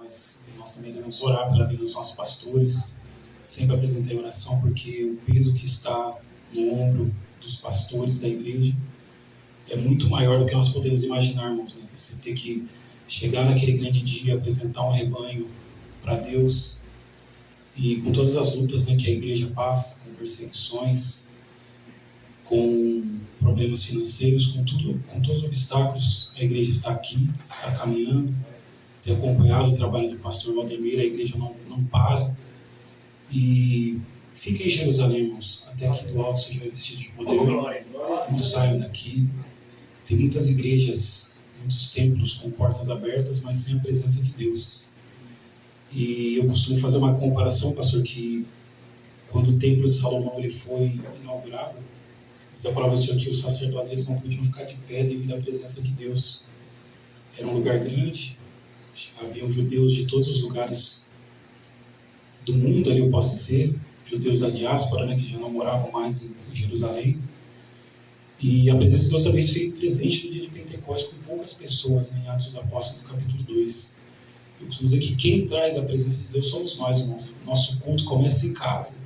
mas nós também devemos orar pela vida dos nossos pastores. Sempre apresentei oração, porque o peso que está no ombro dos pastores da igreja é muito maior do que nós podemos imaginar, irmãos, né? Você ter que chegar naquele grande dia, apresentar um rebanho para Deus, e com todas as lutas, né, que a igreja passa, com perseguições, com problemas financeiros, com todos os obstáculos, a igreja está aqui, está caminhando. Tem acompanhado o trabalho do pastor Valdemir, a igreja não para. E fica em Jerusalém, irmãos, até que do alto seja revestido de poder. Não saiam daqui. Tem muitas igrejas, muitos templos com portas abertas, mas sem a presença de Deus. E eu costumo fazer uma comparação, pastor, que quando o templo de Salomão ele foi inaugurado, diz a palavra do Senhor que os sacerdotes eles não podiam ficar de pé devido à presença de Deus. Era um lugar grande, haviam judeus de todos os lugares do mundo, ali eu posso dizer, judeus da diáspora, né, que já não moravam mais em Jerusalém. E a presença de Deus também se fez presente no dia de Pentecostes com poucas pessoas, né, em Atos dos Apóstolos, no capítulo 2. Eu costumo dizer que quem traz a presença de Deus somos nós, irmãos. O nosso culto começa em casa.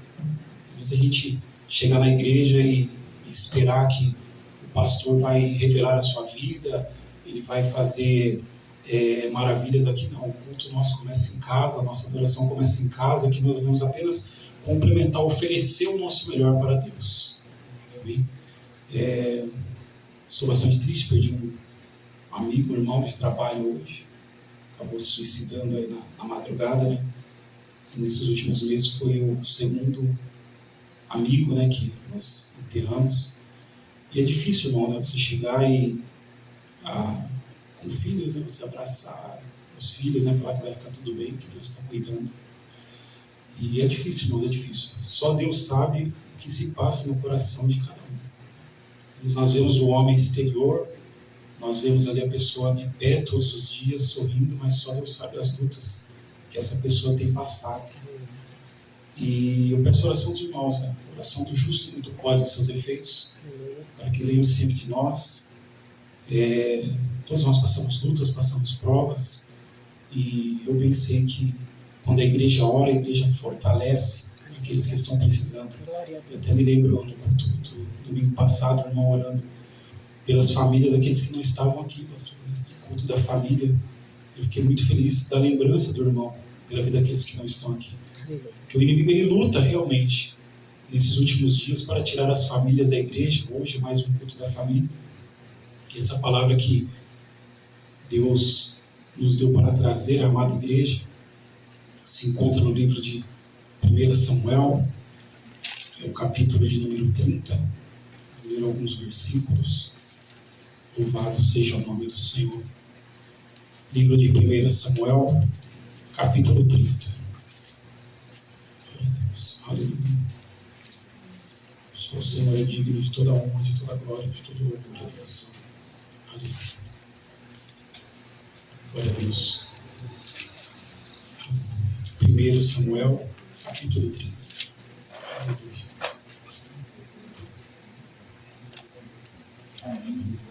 Se a gente chegar na igreja e esperar que o pastor vai revelar a sua vida, ele vai fazer maravilhas aqui, não. O culto nosso começa em casa, a nossa adoração começa em casa, que nós devemos apenas complementar, oferecer o nosso melhor para Deus. Amém? Sou bastante triste, perdi um amigo, um irmão de trabalho hoje. Acabou se suicidando aí na madrugada, né? E nesses últimos meses foi o segundo amigo, né, que nós enterramos. E é difícil, irmão, né, você chegar e com filhos, né, você abraçar os filhos, né, falar que vai ficar tudo bem, que Deus está cuidando. E é difícil, irmão, é difícil. Só Deus sabe o que se passa no coração de cada um. Nós vemos o homem exterior, nós vemos ali a pessoa de pé todos os dias, sorrindo, mas só Deus sabe as lutas que essa pessoa tem passado. E eu peço a oração dos irmãos, né? A oração do justo muito pode seus efeitos, para que lembre sempre de nós. Todos nós passamos lutas, passamos provas, e eu bem sei que quando a igreja ora, a igreja fortalece aqueles que estão precisando. Eu até me lembro no culto do domingo passado, o irmão orando pelas famílias, aqueles que não estavam aqui, pastor, no culto da família. Eu fiquei muito feliz da lembrança do irmão, pela vida daqueles que não estão aqui. Porque o inimigo ele luta realmente nesses últimos dias para tirar as famílias da igreja. Hoje mais um culto da família. E essa palavra que Deus nos deu para trazer, a amada igreja, se encontra no livro de 1 Samuel, é o capítulo de número 30. Vou ler alguns versículos. Louvado seja o nome do Senhor. Livro de 1 Samuel, capítulo 30. Aleluia. Só o Senhor é digno de toda honra, de toda glória, de todo louvor e adoração. Aleluia. Glória a Deus. 1 Samuel, capítulo 30. Aleluia.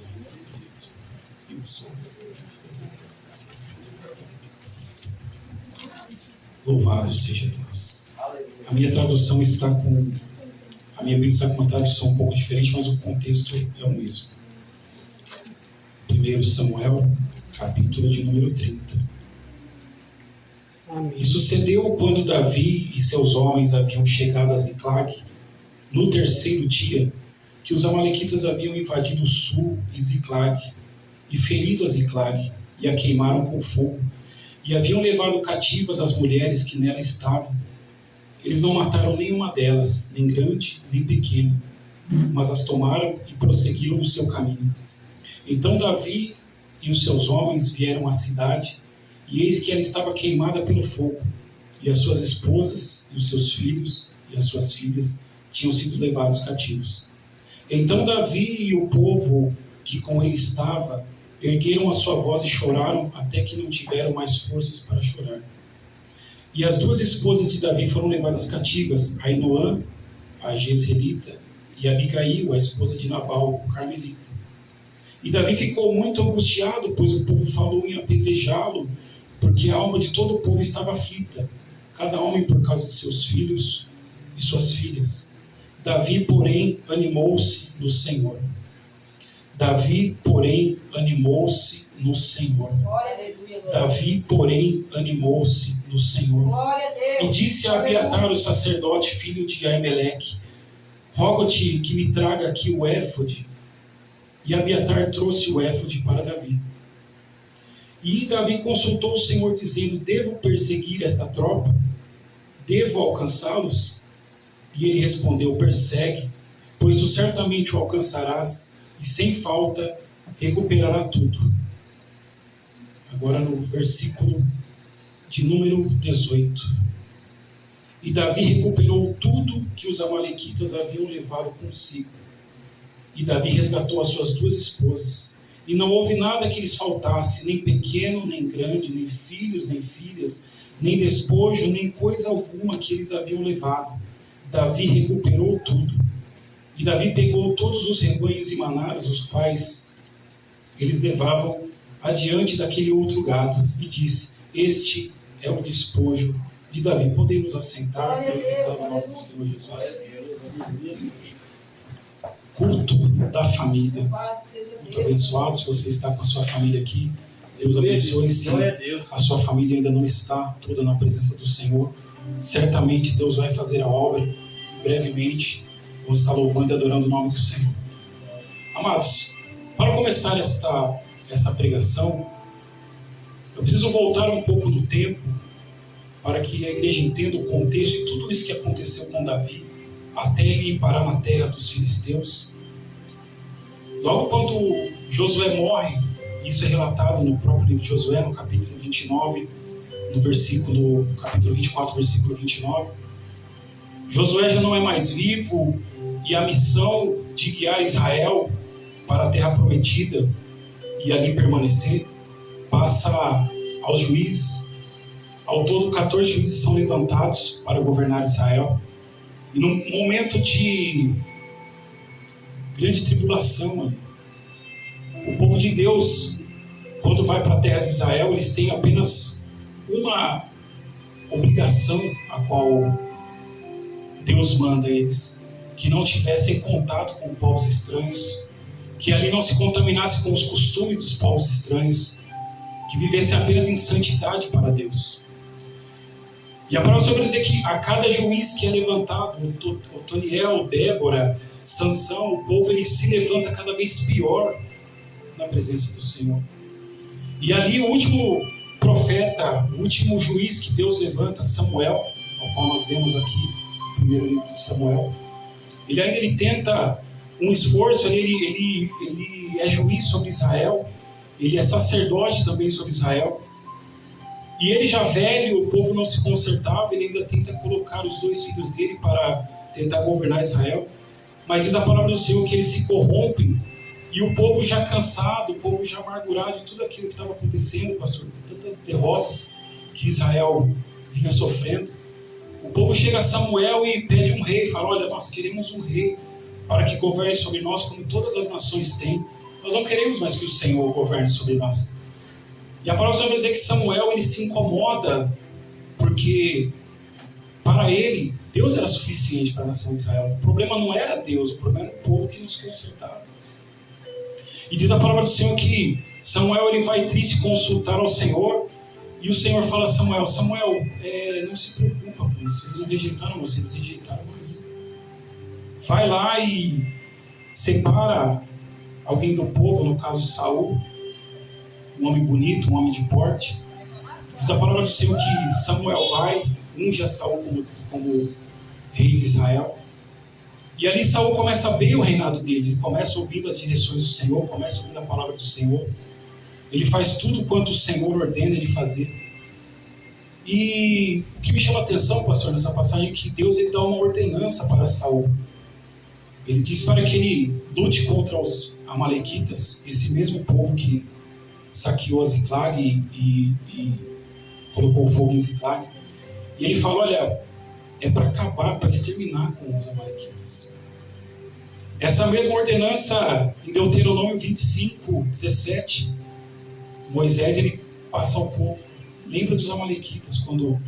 Louvado seja Deus. A minha tradução está com... A minha Bíblia está com uma tradução um pouco diferente, mas o contexto é o mesmo. 1 Samuel, capítulo de número 30. Amém. E sucedeu quando Davi e seus homens haviam chegado a Ziclag, no terceiro dia, que os amalequitas haviam invadido o sul e Ziclag, e ferido a Ziclag, e a queimaram com fogo, e haviam levado cativas as mulheres que nela estavam. Eles não mataram nenhuma delas, nem grande, nem pequena, mas as tomaram e prosseguiram no seu caminho. Então Davi e os seus homens vieram à cidade, e eis que ela estava queimada pelo fogo, e as suas esposas, e os seus filhos, e as suas filhas tinham sido levados cativos. Então Davi e o povo que com ele estava ergueram a sua voz e choraram até que não tiveram mais forças para chorar. E as duas esposas de Davi foram levadas cativas, Ainoã, a Jezreelita, e Abigail, a esposa de Nabal, o Carmelita. E Davi ficou muito angustiado, pois o povo falou em apedrejá-lo porque a alma de todo o povo estava aflita, cada homem por causa de seus filhos e suas filhas. Davi, porém, animou-se no Senhor. Davi, porém, animou-se no Senhor. Davi, porém, animou-se no Senhor. E disse a Abiatar, o sacerdote, filho de Aimeleque: rogo-te que me traga aqui o éfode. E Abiatar trouxe o éfode para Davi. E Davi consultou o Senhor, dizendo: devo perseguir esta tropa? Devo alcançá-los? E ele respondeu: persegue, pois tu certamente o alcançarás, e sem falta recuperará tudo. Agora no versículo de número 18. E Davi recuperou tudo que os amalequitas haviam levado consigo. E Davi resgatou as suas 2 esposas. E não houve nada que lhes faltasse, nem pequeno, nem grande, nem filhos, nem filhas, nem despojo, nem coisa alguma que eles haviam levado. Davi recuperou tudo. E Davi pegou todos os rebanhos e manadas, os quais eles levavam adiante daquele outro gado, e disse: este é o despojo de Davi. Podemos assentar, glorificando o nome do Senhor Jesus. Culto da família. Muito abençoado se você está com a sua família aqui. Deus abençoe. Se a sua família ainda não está toda na presença do Senhor, certamente Deus vai fazer a obra. Brevemente vamos estar louvando e adorando o nome do Senhor. Amados, para começar essa pregação, eu preciso voltar um pouco no tempo para que a igreja entenda o contexto de tudo isso que aconteceu com Davi até ele ir parar na terra dos filisteus. Logo quando Josué morre, isso é relatado no próprio livro de Josué, no capítulo 29, capítulo 24, versículo 29. Josué já não é mais vivo e a missão de guiar Israel para a terra prometida e ali permanecer passa aos juízes. Ao todo, 14 juízes são levantados para governar Israel. E num momento de grande tribulação, o povo de Deus, quando vai para a terra de Israel, eles têm apenas uma obrigação a qual Deus manda eles: que não tivessem contato com povos estranhos, que ali não se contaminasse com os costumes dos povos estranhos, que vivessem apenas em santidade para Deus. E a palavra vai dizer que a cada juiz que é levantado, Otoniel, Débora, Sansão, o povo ele se levanta cada vez pior na presença do Senhor. E ali o último profeta, o último juiz que Deus levanta, Samuel, ao qual nós vemos aqui no primeiro livro de Samuel, ele tenta um esforço, ele é juiz sobre Israel, ele é sacerdote também sobre Israel. E ele já velho, o povo não se consertava, ele ainda tenta colocar os 2 filhos dele para tentar governar Israel. Mas diz a palavra do Senhor que eles se corrompem, e o povo já cansado, o povo já amargurado de tudo aquilo que estava acontecendo, pastor, tantas derrotas que Israel vinha sofrendo. O povo chega a Samuel e pede um rei, fala: olha, nós queremos um rei para que governe sobre nós como todas as nações têm. Nós não queremos mais que o Senhor governe sobre nós. E a palavra vai dizer que Samuel ele se incomoda, porque para ele Deus era suficiente para a nação de Israel. O problema não era Deus, o problema era o povo que não se consertava. E diz a palavra do Senhor que Samuel ele vai triste consultar ao Senhor, e o Senhor fala a Samuel: não se preocupa com isso, eles não rejeitaram você, eles rejeitaram a mim. Vai lá e separa alguém do povo, no caso Saul, um homem bonito, um homem de porte. Diz a palavra do Senhor que Samuel vai, unge a Saul como rei de Israel. E ali Saul começa bem o reinado dele. Ele começa ouvindo as direções do Senhor, começa ouvindo a palavra do Senhor. Ele faz tudo quanto o Senhor ordena ele fazer. E o que me chama a atenção, pastor, nessa passagem é que Deus ele dá uma ordenança para Saul. Ele diz para que ele lute contra os amalequitas, esse mesmo povo que saqueou Ziclag e colocou fogo em Ziclag. E ele fala: olha, é para acabar, para exterminar com os amalequitas. Essa mesma ordenança, em Deuteronômio 25, 17, Moisés ele passa ao povo: lembra dos amalequitas, quando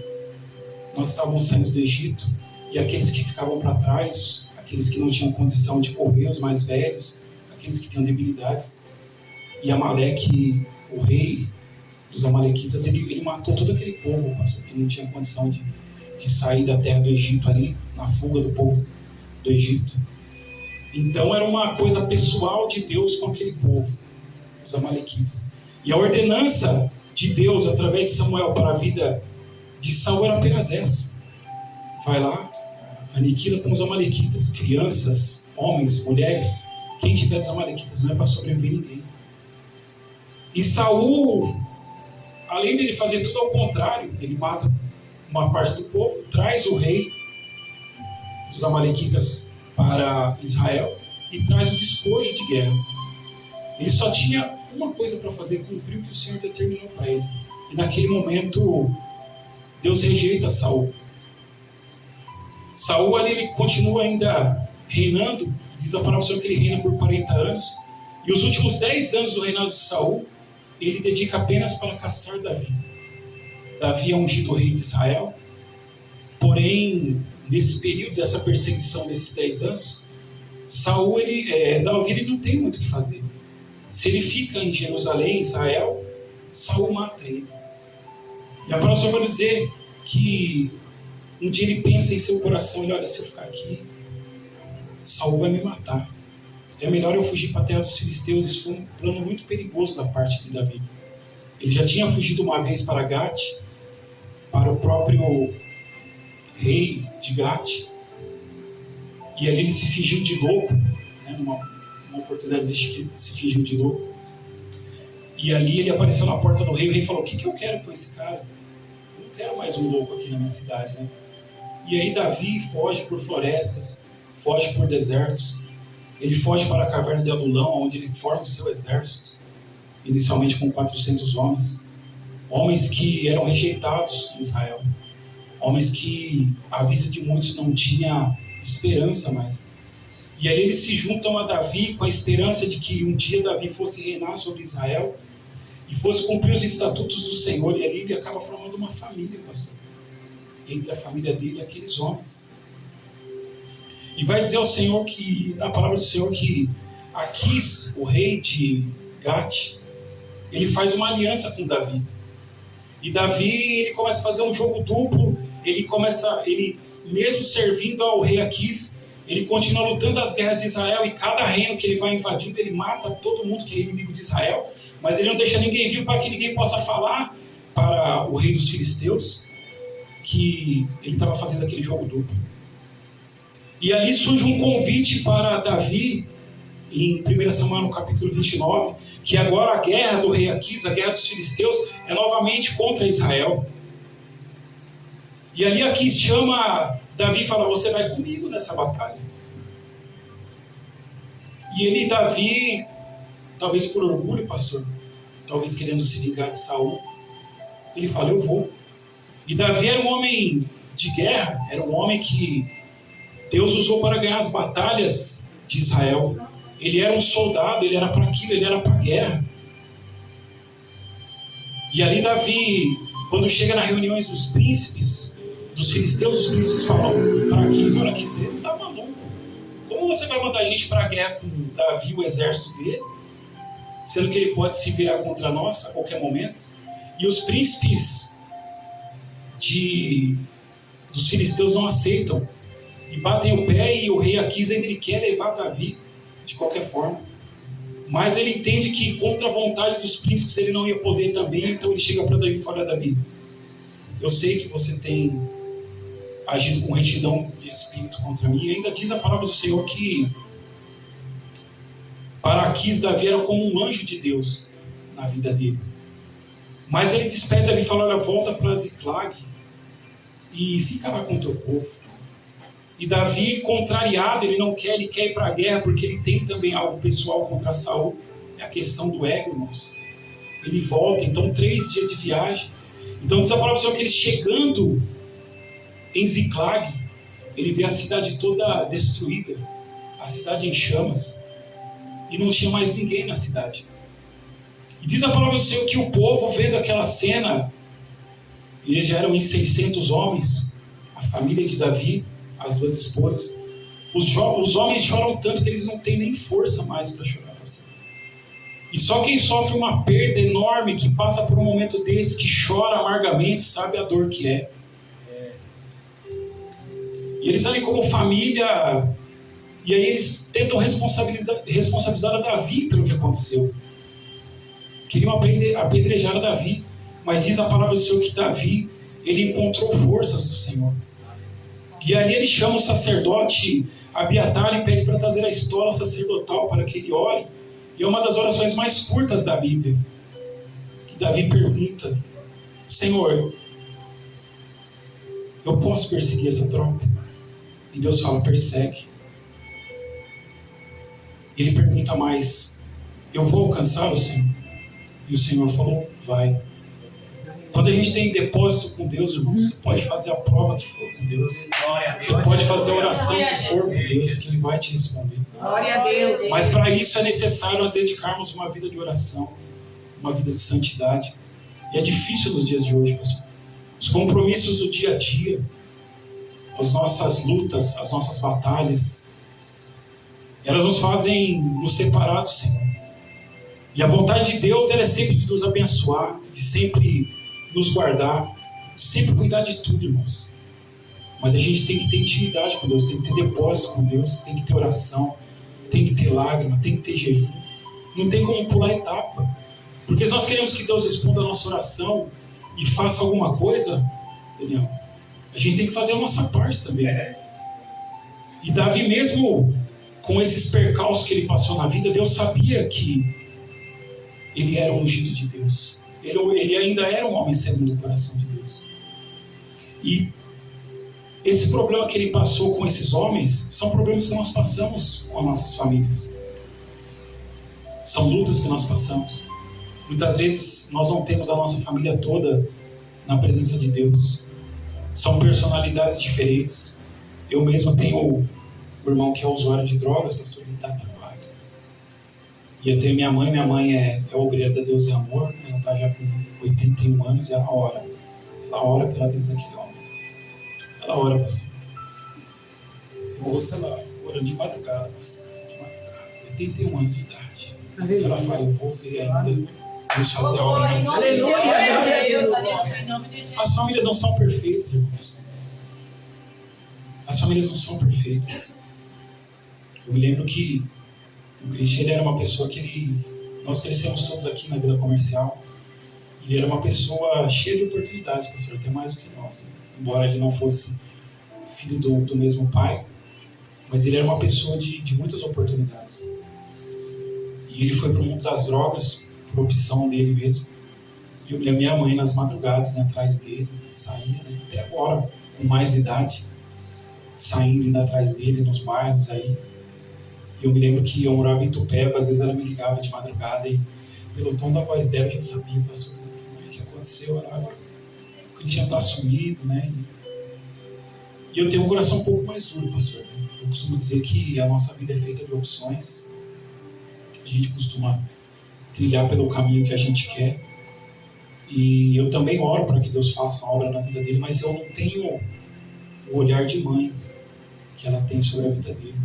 nós estávamos saindo do Egito, e aqueles que ficavam para trás, aqueles que não tinham condição de correr, os mais velhos, aqueles que tinham debilidades, e Amaleque, o rei dos amalequitas, ele matou todo aquele povo, pastor, que não tinha condição de sair da terra do Egito ali, na fuga do povo do Egito. Então era uma coisa pessoal de Deus com aquele povo, os amalequitas. E a ordenança de Deus através de Samuel para a vida de Saul era apenas essa: vai lá, aniquila com os amalequitas, crianças, homens, mulheres. Quem tiver dos amalequitas não é para sobreviver ninguém. E Saul, além de ele fazer tudo ao contrário, ele mata uma parte do povo, traz o rei dos amalequitas para Israel e traz o despojo de guerra. Ele só tinha uma coisa para fazer: cumprir o que o Senhor determinou para ele. E naquele momento Deus rejeita Saul. Saul ali, ele continua ainda reinando. Diz a palavra do Senhor que ele reina por 40 anos. E os últimos 10 anos do reinado de Saul, ele dedica apenas para caçar Davi. Davi é ungido rei de Israel. Porém, nesse período dessa perseguição desses 10 anos, Davi ele não tem muito o que fazer. Se ele fica em Jerusalém, Israel, Saul mata ele. E a palavra do Senhor vai dizer que um dia ele pensa em seu coração: olha, se eu ficar aqui, Saul vai me matar. É melhor eu fugir para a terra dos filisteus. Isso foi um plano muito perigoso da parte de Davi. Ele já tinha fugido uma vez para Gate, para o próprio rei de Gate. E ali ele se fingiu de louco, né, numa oportunidade ele se fingiu de louco. E ali ele apareceu na porta do rei. O rei falou: o que eu quero com esse cara? Eu não quero mais um louco aqui na minha cidade, né? E aí Davi foge por florestas, foge por desertos. Ele foge para a caverna de Adulão, onde ele forma o seu exército, inicialmente com 400 homens. Homens que eram rejeitados em Israel. Homens que, à vista de muitos, não tinha esperança mais. E aí eles se juntam a Davi com a esperança de que um dia Davi fosse reinar sobre Israel e fosse cumprir os estatutos do Senhor. E ali ele acaba formando uma família, pastor, entre a família dele e aqueles homens. E vai dizer ao Senhor que, na palavra do Senhor, que Aquis, o rei de Gate, ele faz uma aliança com Davi. E Davi, ele começa a fazer um jogo duplo. Ele mesmo servindo ao rei Aquis, ele continua lutando as guerras de Israel. E cada reino que ele vai invadindo, ele mata todo mundo que é inimigo de Israel. Mas ele não deixa ninguém vivo para que ninguém possa falar para o rei dos filisteus que ele estava fazendo aquele jogo duplo. E ali surge um convite para Davi, em 1 Samuel, no capítulo 29, que agora a guerra do rei Aquis, a guerra dos filisteus, é novamente contra Israel. E ali Aquis chama Davi e fala: você vai comigo nessa batalha. E Davi, talvez por orgulho, pastor, talvez querendo se vingar de Saul, ele fala: eu vou. E Davi era um homem de guerra, era um homem que Deus usou para ganhar as batalhas de Israel. Ele era um soldado, ele era para aquilo, ele era para a guerra. E ali Davi, quando chega nas reuniões dos príncipes, dos filisteus, os príncipes falam para Aquis: olha aqui, você está maluco. Como você vai mandar a gente para a guerra com Davi, o exército dele, sendo que ele pode se virar contra nós a qualquer momento? E os príncipes dos filisteus não aceitam. E batem o pé, e o rei Aquis ainda ele quer levar Davi de qualquer forma. Mas ele entende que contra a vontade dos príncipes ele não ia poder também, então ele chega para Davi e fala: Davi, eu sei que você tem agido com retidão de espírito contra mim. E ainda diz a palavra do Senhor que para Aquis, Davi era como um anjo de Deus na vida dele. Mas ele despede Davi e fala: olha, volta para Ziclag e fica lá com o teu povo. E Davi, contrariado, ele não quer, ele quer ir para a guerra, porque ele tem também algo pessoal contra Saul. É a questão do ego, irmãos. Ele volta, então 3 dias de viagem. Então diz a palavra do Senhor que ele chegando em Ziclag, ele vê a cidade toda destruída, a cidade em chamas, e não tinha mais ninguém na cidade. E diz a palavra do Senhor que o povo, vendo aquela cena, E eles já eram em 600 homens, a família de Davi, as duas esposas. Os homens choram tanto que eles não têm nem força mais para chorar, pastor. E só quem sofre uma perda enorme, que passa por um momento desse, que chora amargamente, sabe a dor que é. E eles ali como família, e aí eles tentam responsabilizar a Davi pelo que aconteceu. Queriam apedrejar a Davi, mas diz a palavra do Senhor que Davi, ele encontrou forças do Senhor. E ali ele chama o sacerdote Abiatar e pede para trazer a estola sacerdotal para que ele ore. E é uma das orações mais curtas da Bíblia. Que Davi pergunta: Senhor, eu posso perseguir essa tropa? E Deus fala: persegue. Ele pergunta mais: eu vou alcançar o Senhor? E o Senhor falou: vai. Quando a gente tem depósito com Deus, irmãos, você pode fazer a prova que for com Deus. Você pode fazer a oração que for com Deus, que Ele vai te responder. Glória a Deus. Mas para isso é necessário nós dedicarmos uma vida de oração, uma vida de santidade. E é difícil nos dias de hoje, pastor. Os compromissos do dia a dia, as nossas lutas, as nossas batalhas, elas nos fazem nos separar do Senhor. E a vontade de Deus, ela é sempre de nos abençoar, de sempre nos guardar, de sempre cuidar de tudo, irmãos. Mas a gente tem que ter intimidade com Deus, tem que ter depósito com Deus, tem que ter oração, tem que ter lágrima, tem que ter jejum. Não tem como pular etapa. Porque se nós queremos que Deus responda a nossa oração e faça alguma coisa, Daniel, a gente tem que fazer a nossa parte também. E Davi, mesmo com esses percalços que ele passou na vida, Deus sabia que ele era o ungido de Deus. Ele ainda era um homem segundo o coração de Deus. E esse problema que ele passou com esses homens são problemas que nós passamos com as nossas famílias. São lutas que nós passamos. Muitas vezes nós não temos a nossa família toda na presença de Deus. São personalidades diferentes. Eu mesmo tenho um irmão que é usuário de drogas, pastor, ele dá trabalho. E eu tenho minha mãe é obreira da Deus e Amor, ela está já com 81 anos e ela ora pela vida daquele homem. Ela ora, pastor. Eu ouço ela orando de madrugada, pastor, de madrugada, 81 anos de idade. E ela fala: eu vou ver ainda Deus fazer a obra. As famílias não são perfeitas, irmãos. As famílias não são perfeitas. Eu me lembro que o Christian, ele era uma pessoa que nós crescemos todos aqui na vida comercial. Ele era uma pessoa cheia de oportunidades, pastor, até mais do que nós. Né? Embora ele não fosse filho do mesmo pai, mas ele era uma pessoa de muitas oportunidades. E ele foi para o mundo das drogas por opção dele mesmo. E eu me lembro minha mãe nas madrugadas, né, atrás dele, saía, né, até agora, com mais idade, saindo, indo atrás dele nos bairros aí. Eu me lembro que eu morava em Itupeva, às vezes ela me ligava de madrugada e pelo tom da voz dela eu já sabia, pastor, o que aconteceu, o Cristian está sumido, né? E eu tenho um coração um pouco mais duro, pastor. Eu costumo dizer que a nossa vida é feita de opções. A gente costuma trilhar pelo caminho que a gente quer. E eu também oro para que Deus faça a obra na vida dele, mas eu não tenho o olhar de mãe que ela tem sobre a vida dele.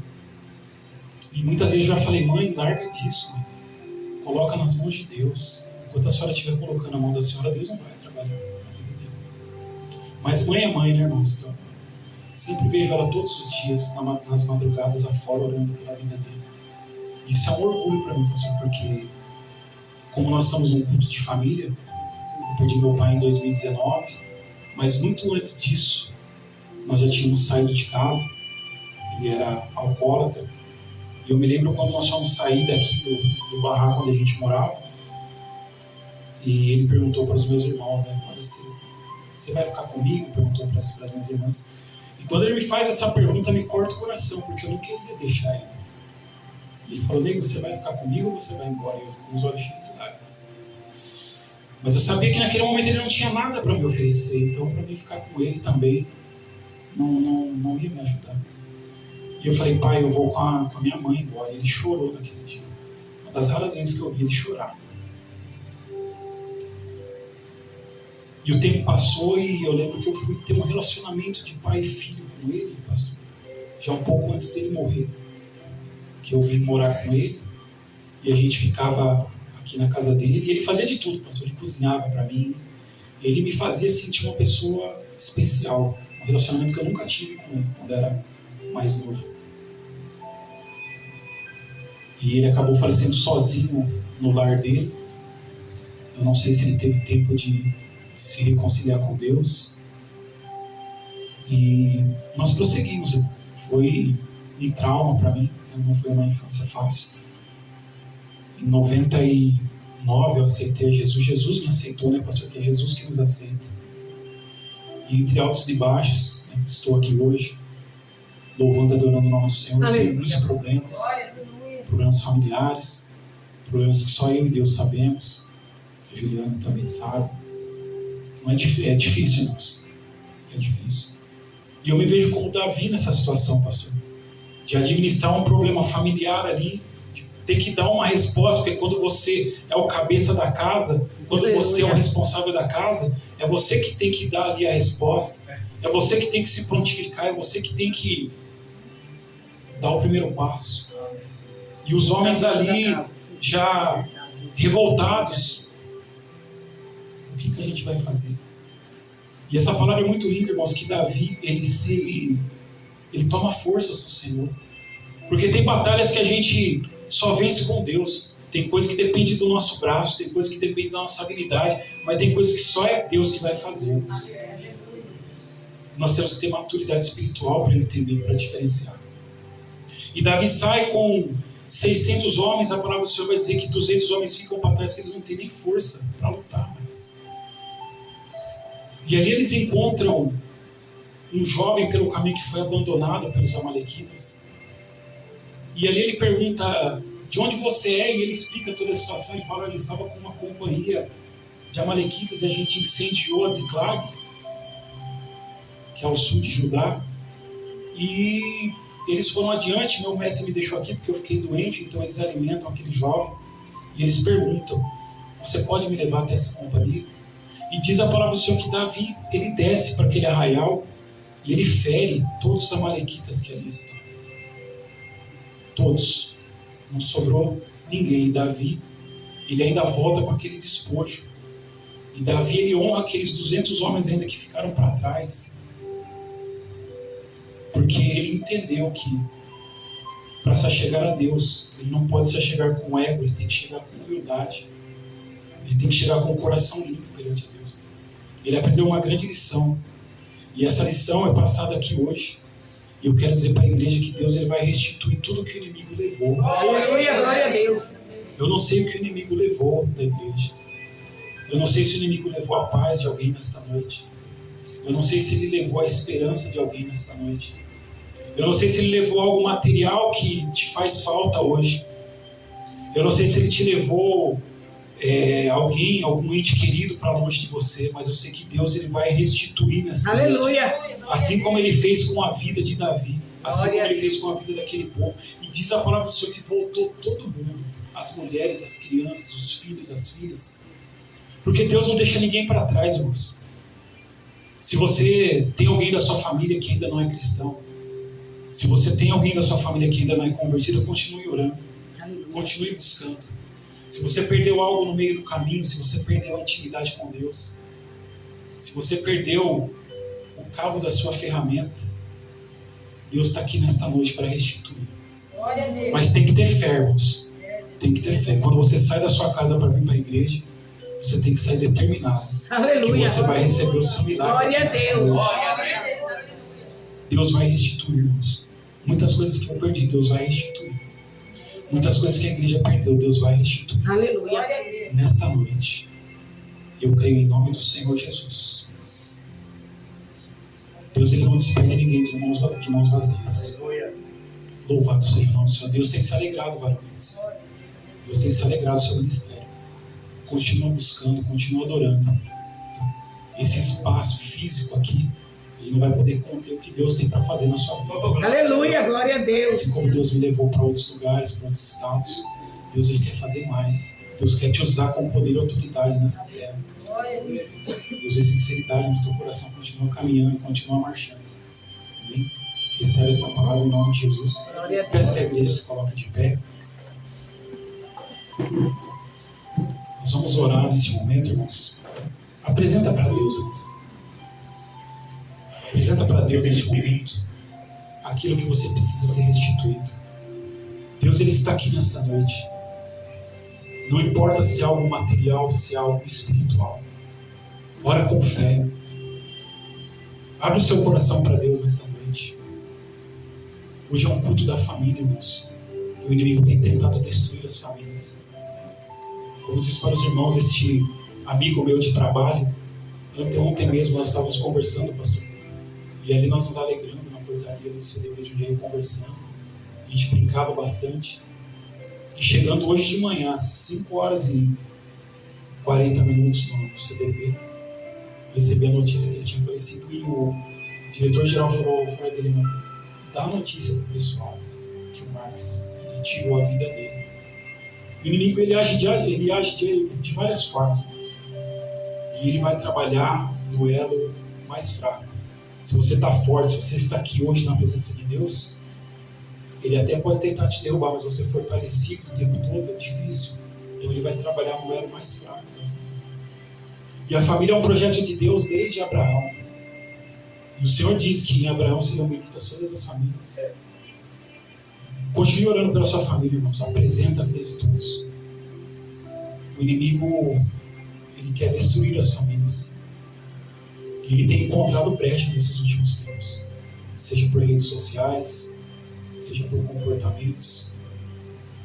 E muitas vezes eu já falei: mãe, larga disso, mãe. Coloca nas mãos de Deus. Enquanto a senhora estiver colocando na mão da senhora, Deus não vai trabalhar na vida dele. Mas mãe é mãe, né, irmãos? Então, sempre vejo ela todos os dias, nas madrugadas afora, orando pela vida dele. Isso é um orgulho para mim, pastor, porque como nós estamos num culto de família, eu perdi meu pai em 2019, mas muito antes disso, nós já tínhamos saído de casa. Ele era alcoólatra. E eu me lembro quando nós fomos sair daqui do barraco onde a gente morava, e ele perguntou para os meus irmãos, né, olha, você vai ficar comigo? Perguntou para as minhas irmãs. E quando ele me faz essa pergunta, me corta o coração, porque eu não queria deixar ele. E ele falou: nego, você vai ficar comigo ou você vai embora? E eu com os olhos cheios de lágrimas. Mas eu sabia que naquele momento ele não tinha nada para me oferecer, então para mim ficar com ele também não ia me ajudar. E eu falei: pai, eu vou com a minha mãe embora. E ele chorou naquele dia. Uma das raras vezes que eu vi ele chorar. E o tempo passou e eu lembro que eu fui ter um relacionamento de pai e filho com ele, pastor, já um pouco antes dele morrer. Que eu vim morar com ele e a gente ficava aqui na casa dele e ele fazia de tudo, pastor. Ele cozinhava para mim, ele me fazia sentir uma pessoa especial, um relacionamento que eu nunca tive com ele quando era mais novo. E ele acabou falecendo sozinho no lar dele. Eu não sei se ele teve tempo de se reconciliar com Deus. E nós prosseguimos. Foi um trauma para mim, não foi uma infância fácil. Em 99 eu aceitei Jesus. Jesus me aceitou, né, pastor? Que é Jesus que nos aceita. E entre altos e baixos, né, estou aqui hoje, louvando e adorando o nome do Senhor. Eu tenho muitos problemas, problemas familiares, problemas que só eu e Deus sabemos. A Juliana também sabe. Não é difícil, irmãos. É difícil. E eu me vejo como Davi nessa situação, pastor. De administrar um problema familiar ali, de ter que dar uma resposta, porque quando você é o cabeça da casa, quando você é o responsável da casa, é você que tem que dar ali a resposta, é você que tem que se prontificar, é você que tem que dar o primeiro passo. E os homens ali, já revoltados, o que a gente vai fazer? E essa palavra é muito linda, irmãos, que Davi, ele toma forças do Senhor. Porque tem batalhas que a gente só vence com Deus. Tem coisas que dependem do nosso braço, tem coisas que dependem da nossa habilidade, mas tem coisas que só é Deus que vai fazer. Nós temos que ter maturidade espiritual para entender, para diferenciar. E Davi sai com 600 homens, a palavra do Senhor vai dizer que 200 homens ficam para trás, que eles não têm nem força para lutar mais. E ali eles encontram um jovem pelo caminho que foi abandonado pelos amalequitas. E ali ele pergunta, de onde você é? E ele explica toda a situação e fala, ele estava com uma companhia de amalequitas e a gente incendiou a Ziclag, que é ao sul de Judá. E eles foram adiante, meu mestre me deixou aqui porque eu fiquei doente, então eles alimentam aquele jovem. E eles perguntam, você pode me levar até essa companhia? E diz a palavra do Senhor que Davi, ele desce para aquele arraial e ele fere todos os amalequitas que ali estão. Todos. Não sobrou ninguém. E Davi, ele ainda volta com aquele despojo. E Davi, ele honra aqueles 200 homens ainda que ficaram para trás. Porque ele entendeu que para se achegar a Deus, ele não pode se achegar com ego, ele tem que chegar com humildade. Ele tem que chegar com o coração limpo perante a Deus. Ele aprendeu uma grande lição. E essa lição é passada aqui hoje. E eu quero dizer para a igreja que Deus ele vai restituir tudo que o inimigo levou. Aleluia, glória a Deus. Eu não sei o que o inimigo levou da igreja. Eu não sei se o inimigo levou a paz de alguém nesta noite. Eu não sei se ele levou a esperança de alguém nesta noite. Eu não sei se ele levou algo material que te faz falta hoje. Eu não sei se ele te levou alguém, algum ente querido para longe de você, mas eu sei que Deus ele vai restituir nessa Aleluia. noite. Assim como ele fez com a vida de Davi, assim como ele fez com a vida daquele povo. E diz a palavra do Senhor que voltou todo mundo, as mulheres, as crianças, os filhos, as filhas. Porque Deus não deixa ninguém para trás, irmãos. Se você tem alguém da sua família que ainda não é cristão, se você tem alguém da sua família que ainda não é convertido, continue orando, continue buscando. Se você perdeu algo no meio do caminho, se você perdeu a intimidade com Deus, se você perdeu o cabo da sua ferramenta, Deus está aqui nesta noite para restituir. Mas tem que ter fé, irmãos. Tem que ter fé. Quando você sai da sua casa para vir para a igreja, você tem que sair determinado. Aleluia. Que você vai receber o seu milagre. Glória a Deus. Deus vai restituir, irmãos. Muitas coisas que eu perdi, Deus vai restituir. Muitas coisas que a igreja perdeu, Deus vai restituir. Aleluia. Nesta noite, eu creio em nome do Senhor Jesus. Deus ele não despede ninguém de mãos vazias. Louvado seja o nome do Senhor. Deus tem se alegrado, varões. Deus tem se alegrado do seu ministério. Continua buscando, continua adorando. Esse espaço físico aqui, ele não vai poder conter o que Deus tem para fazer na sua vida. Aleluia, glória a Deus. Assim como Deus me levou para outros lugares, para outros estados, Deus ele quer fazer mais. Deus quer te usar com poder e autoridade nessa terra. Deus, essa sinceridade no teu coração continua caminhando, continua marchando. Amém? Recebe essa palavra em nome de Jesus. Peço que a igreja se coloque de pé. Nós vamos orar nesse momento, irmãos. Apresenta para Deus, irmãos. Apresenta para Deus nesse momento aquilo que você precisa ser restituído. Deus, Ele está aqui nessa noite. Não importa se é algo material, se é algo espiritual. Ora com fé. Abre o seu coração para Deus nesta noite. Hoje é um culto da família, irmãos. O inimigo tem tentado destruir as famílias. Como eu disse para os irmãos, este amigo meu de trabalho, ontem mesmo nós estávamos conversando, pastor. E ali nós nos alegrando na portaria do CDB de Julião, conversando. A gente brincava bastante. E chegando hoje de manhã, às 5 horas e 40 minutos no CDB, recebi a notícia que ele tinha falecido e o diretor-geral falou dele, não, dá a notícia para o pessoal que o Marcos tirou a vida dele. O inimigo ele age de várias formas. E ele vai trabalhar no elo mais fraco. Se você está forte, se você está aqui hoje na presença de Deus, ele até pode tentar te derrubar, mas você fortalecido o tempo todo, é difícil. Então ele vai trabalhar no elo mais fraco. E a família é um projeto de Deus desde Abraão. E o Senhor diz que em Abraão seriam benditas todas as famílias. Continue orando pela sua família, irmãos. Apresenta a vida de todos. O inimigo, ele quer destruir as famílias. E ele tem encontrado brecha nesses últimos tempos. Seja por redes sociais, seja por comportamentos,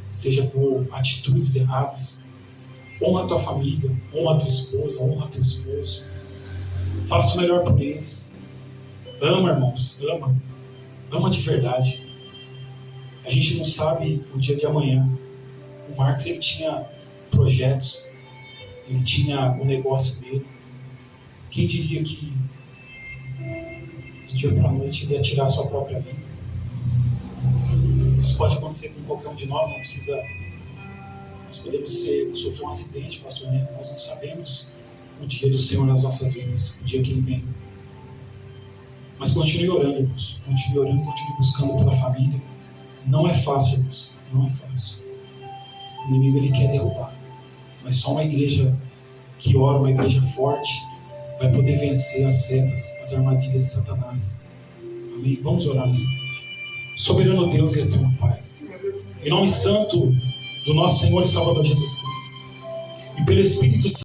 seja por atitudes erradas. Honra a tua família, honra a tua esposa, honra teu esposo. Faça o melhor por eles. Ama, irmãos, ama. Ama de verdade. A gente não sabe o dia de amanhã. O Marcos, ele tinha projetos, ele tinha o negócio dele. Quem diria que do dia para a noite ele ia tirar a sua própria vida? Isso pode acontecer com qualquer um de nós, não precisa. Nós podemos sofrer um acidente, pastor, né? Nós não sabemos o dia do Senhor nas nossas vidas, o dia que Ele vem. Mas continue orando, irmãos. Continue orando, continue buscando pela família. Não é fácil, irmãos. Não é fácil. O inimigo, ele quer derrubar. Mas só uma igreja que ora, uma igreja forte, vai poder vencer as setas, as armadilhas de Satanás. Amém? Vamos orar nessa noite. Soberano Deus e eterno Pai. Em nome santo do nosso Senhor e Salvador Jesus Cristo. E pelo Espírito Santo.